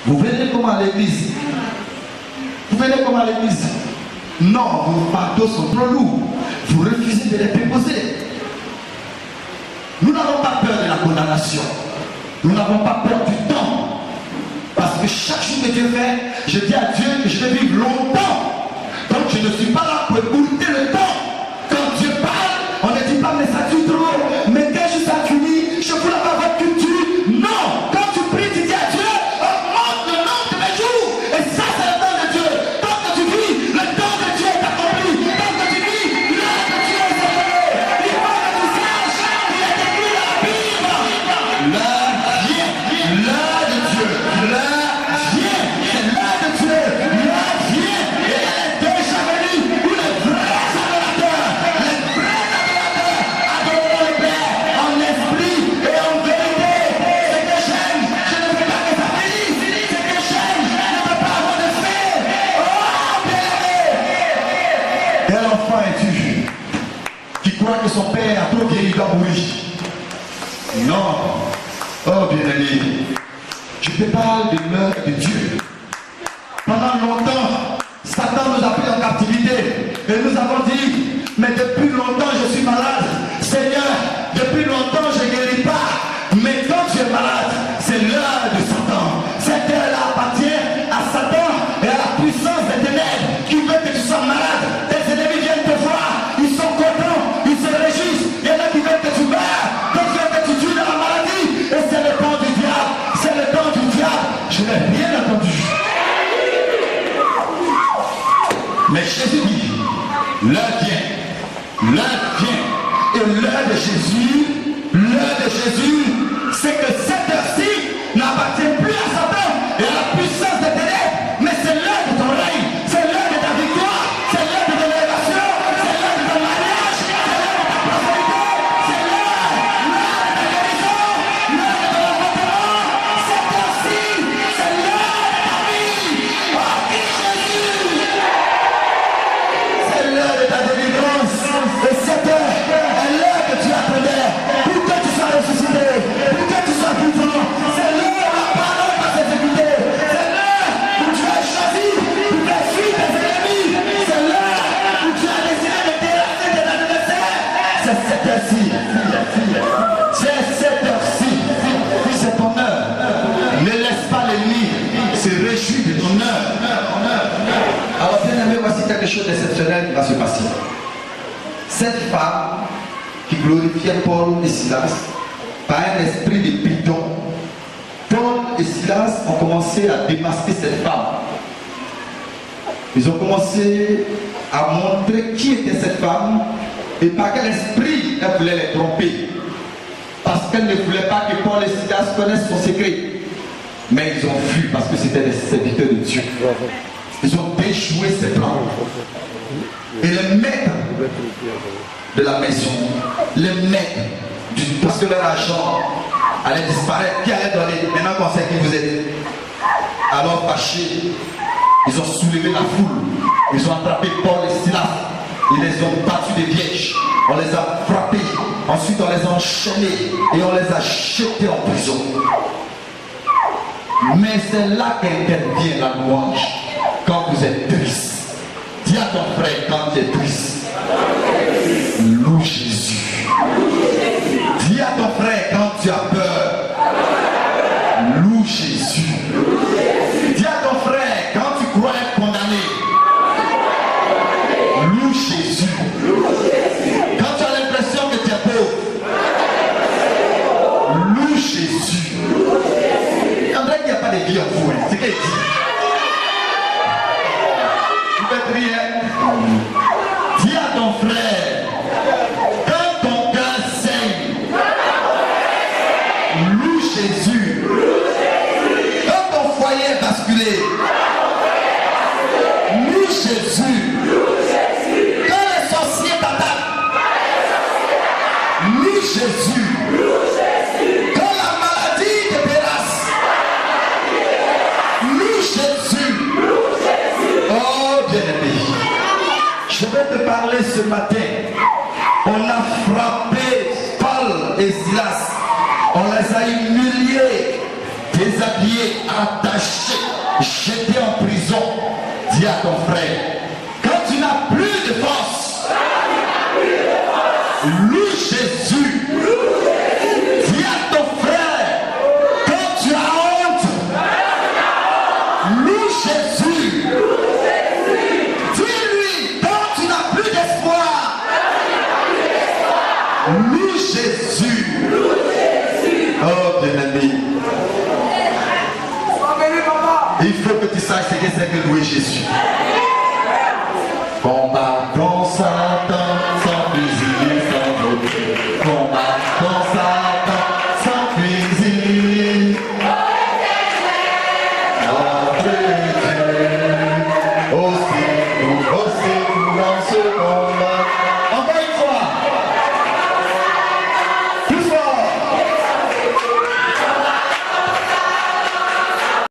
Vous venez comment à l'église? Vous venez comment à l'église? Non, vos fardeaux sont trop lourds. Vous refusez de les déposer. Nous n'avons pas peur de la condamnation. Nous n'avons pas peur du temps. Parce que chaque jour que Dieu fait, je dis à Dieu que je vais vivre longtemps. Donc je ne suis pas là pour écouter le temps. Quand Dieu parle, on ne dit pas mais ça dure trop. Mais quand je ça fini, je voulais pas votre culture. Non, quand tu pries, tu dis à Dieu, augmente le nombre de mes jours. Et ça c'est le temps de Dieu. Tant que tu vis, le temps de Dieu est accompli. Tant que tu vis, l'heure de Dieu est accomplie. Il faut que tu saches, il est écrit dans la Bible. L'heure vient, l'heure de Dieu. L'heure vient, c'est l'heure de Dieu. L'heure vient, et elle est déjà venue. Où les vrais adorateurs adoreront le Père en esprit et en vérité. Ce que j'aime, je ne veux pas que ça finisse. Ce que j'aime, je ne veux pas avoir de fait. Oh, bien-aimé! Quel enfant es-tu qui croit que son père a trop vieilli doit mourir? Non. Oh, bien-aimé, je te parle de l'heure de Dieu. Pendant longtemps, Satan nous a pris en captivité. Et nous avons dit, mais depuis longtemps je suis malade. Seigneur, depuis longtemps je ne guéris pas. Mais quand tu es malade, c'est l'heure de Satan. Cette heure-là appartient à Satan et à la puissance des ténèbres qui veut que tu sois malade. Tes ennemis viennent te voir, ils sont contents, ils se réjouissent. Il y en a qui veulent que tu meurs, d'autres veulent que tu tues dans la maladie. Et c'est le temps du diable, c'est le temps du diable. Je n'ai rien entendu. Mais Jésus dit, l'heure vient, et l'heure de Jésus, c'est que cette heure-ci n'appartient plus à Satan et à la puissance des ténèbres, mais c'est l'heure de ton règne, c'est l'heure de ta victoire, c'est l'heure de ton élévation, c'est l'heure de ton mariage, c'est l'heure de ta prospérité, c'est l'heure de ta guérison, l'heure de ton enfantement, cette heure-ci, c'est l'heure de ta vie. Oh, qui Jésus! C'est l'heure de ta délivrance. Et cette heure est l'heure que tu attendais pour que tu sois ressuscité, pour que tu sois vivant. C'est l'heure où la parole va s'exécuter. C'est l'heure où tu as choisi pour faire fuir tes ennemis. C'est l'heure où tu as décidé de terrasser tes adversaires. C'est cette heure-ci. C'est cette heure-ci. C'est ton heure. Ne laisse pas l'ennemi se réjouir de ton heure. Alors bien aimé, voici quelque chose d'exceptionnel qui va se passer. Cette femme qui glorifiait Paul et Silas par un esprit de pardon, Paul et Silas ont commencé à démasquer cette femme. Ils ont commencé à montrer qui était cette femme et par quel esprit elle voulait les tromper. Parce qu'elle ne voulait pas que Paul et Silas connaissent son secret. Mais ils ont fui parce que c'était des serviteurs de Dieu. Ils ont déjoué ses plans. Et les maîtres de la maison, les maîtres, parce que leur argent allait disparaître, qui allait donner? Maintenant qu'on sait qui vous êtes. Alors fâchés, ils ont soulevé la foule. Ils ont attrapé Paul et Silas. Ils les ont battus des vierges. On les a frappés. Ensuite on les a enchaînés et on les a jetés en prison. Mais c'est là qu'intervient la louange. Quand vous êtes triste, dis à ton frère quand tu es triste, loue Jésus. Dis à ton frère quand tu as peur, loue Jésus. Dis à ton frère quand tu crois être condamné, loue Jésus. Quand tu as l'impression que tu es pauvre, loue Jésus. André, il n'y a pas de vie en vous, c'est ce qu'il dit. Dis à ton frère, quand ton cœur saigne, loue Jésus. Quand ton foyer est basculé, loue Jésus. Quand les sorciers t'attaquent, loue Jésus. Quand la maladie te terrasse, loue Jésus. Oh bien-aimé, je vais te parler ce matin. On a frappé Paul et Silas, on les a humiliés, déshabillés. lié, attaché, jeté en prison. Dis à ton frère, quand tu n'as plus de force, loue Jésus. Dis à ton frère, quand tu as honte, loue Jésus. Dis-lui, quand tu n'as plus d'espoir, loue Jésus. Oh bien-aimé, il faut que tu saches ce que c'est que louer Jésus. Combattons Satan sans fusil, sans doute. Combattons Satan sans fusil. Notre